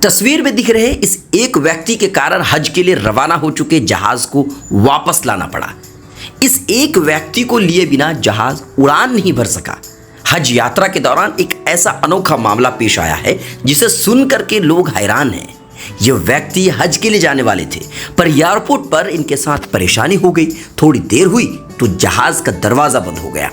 तस्वीर में दिख रहे इस एक व्यक्ति के कारण हज के लिए रवाना हो चुके जहाज को वापस लाना पड़ा। इस एक व्यक्ति को लिए बिना जहाज उड़ान नहीं भर सका। हज यात्रा के दौरान एक ऐसा अनोखा मामला पेश आया है जिसे सुन करके लोग हैरान हैं। ये व्यक्ति हज के लिए जाने वाले थे, पर एयरपोर्ट पर इनके साथ परेशानी हो गई। थोड़ी देर हुई तो जहाज का दरवाजा बंद हो गया।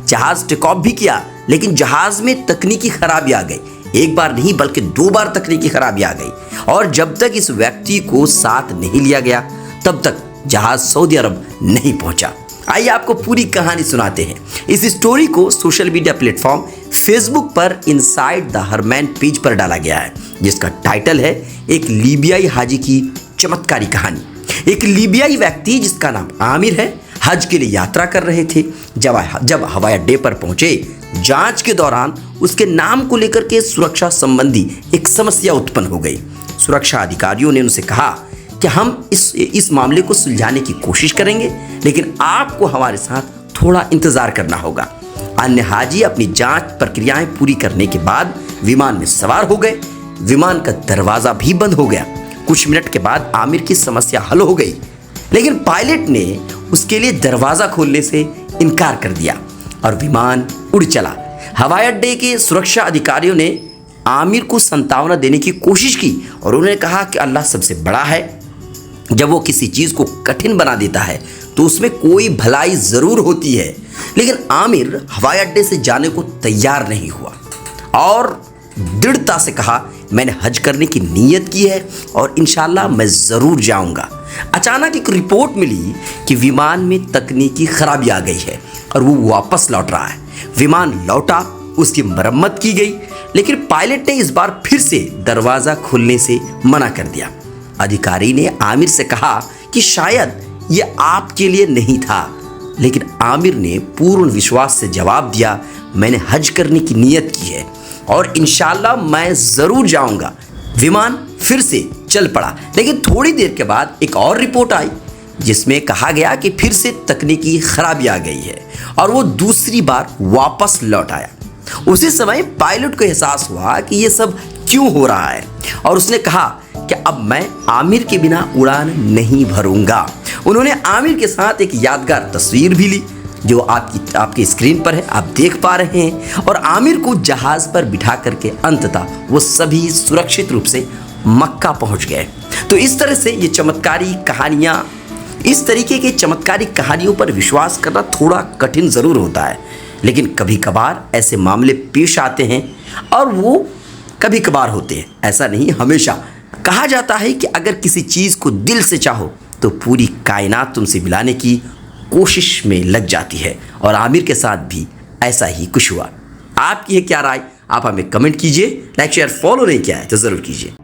जहाज टेक ऑफ भी किया, लेकिन जहाज में तकनीकी खराबी आ गई। एक बार नहीं बल्कि 2 बार तकनीकी खराबी आ गई, और जब तक इस व्यक्ति को साथ नहीं लिया गया तब तक जहाज सऊदी अरब नहीं पहुंचा। आइए आपको पूरी कहानी सुनाते हैं। इस स्टोरी को सोशल मीडिया प्लेटफॉर्म फेसबुक पर इनसाइड द हरमैन पेज पर डाला गया है, जिसका टाइटल है एक लीबियाई हाजी की चमत्कारी कहानी। एक लीबियाई व्यक्ति जिसका नाम आमिर है, हज के लिए यात्रा कर रहे थे। जब हवाई अड्डे पर पहुंचे, जांच के दौरान उसके नाम को लेकर के सुरक्षा संबंधी एक समस्या उत्पन्न हो गई। सुरक्षा अधिकारियों ने उनसे कहा कि हम इस मामले को सुलझाने की कोशिश करेंगे, लेकिन आपको हमारे साथ थोड़ा इंतजार करना होगा। अन्य हाजी अपनी जांच प्रक्रियाएं पूरी करने के बाद विमान में सवार हो गए। विमान का दरवाजा भी बंद हो गया। कुछ मिनट के बाद आमिर की समस्या हल हो गई, लेकिन पायलट ने उसके लिए दरवाजा खोलने से इनकार कर दिया और विमान उड़ चला। हवाई अड्डे के सुरक्षा अधिकारियों ने आमिर को सांत्वना देने की कोशिश की और उन्होंने कहा कि अल्लाह सबसे बड़ा है। जब वो किसी चीज़ को कठिन बना देता है तो उसमें कोई भलाई ज़रूर होती है। लेकिन आमिर हवाई अड्डे से जाने को तैयार नहीं हुआ और दृढ़ता से कहा, मैंने हज करने की नीयत की है और इंशाल्लाह मैं ज़रूर जाऊंगा। अचानक एक रिपोर्ट मिली कि विमान में तकनीकी खराबी आ गई है और वो वापस लौट रहा है। विमान लौटा, उसकी मरम्मत की गई, लेकिन पायलट ने इस बार फिर से दरवाज़ा खोलने से मना कर दिया। अधिकारी ने आमिर से कहा कि शायद ये आपके लिए नहीं था, लेकिन आमिर ने पूर्ण विश्वास से जवाब दिया, मैंने हज करने की नीयत की है और इंशाल्लाह मैं ज़रूर जाऊंगा। विमान फिर से चल पड़ा, लेकिन थोड़ी देर के बाद एक और रिपोर्ट आई जिसमें कहा गया कि फिर से तकनीकी खराबी आ गई है और वो दूसरी बार वापस लौट आया। उसी समय पायलट को एहसास हुआ कि ये सब क्यों हो रहा है और उसने कहा कि अब मैं आमिर के बिना उड़ान नहीं भरूंगा। उन्होंने आमिर के साथ एक यादगार तस्वीर भी ली जो आपकी स्क्रीन पर है, आप देख पा रहे हैं, और आमिर को जहाज पर बिठा करके अंततः वो सभी सुरक्षित रूप से मक्का पहुंच गए। तो इस तरह से ये चमत्कारी कहानियाँ, इस तरीके के चमत्कारी कहानियों पर विश्वास करना थोड़ा कठिन ज़रूर होता है, लेकिन कभी कभार ऐसे मामले पेश आते हैं और वो कभी कभार होते हैं, ऐसा नहीं हमेशा। कहा जाता है कि अगर किसी चीज़ को दिल से चाहो तो पूरी कायनात तुमसे मिलाने की कोशिश में लग जाती है, और आमिर के साथ भी ऐसा ही कुछ हुआ। आपकी है क्या राय? आप हमें कमेंट कीजिए। लाइक शेयर फॉलो नहीं किया है तो ज़रूर कीजिए।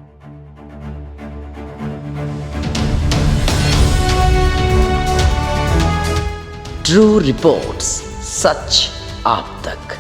ट्रू रिपोर्ट्स, सच आप तक।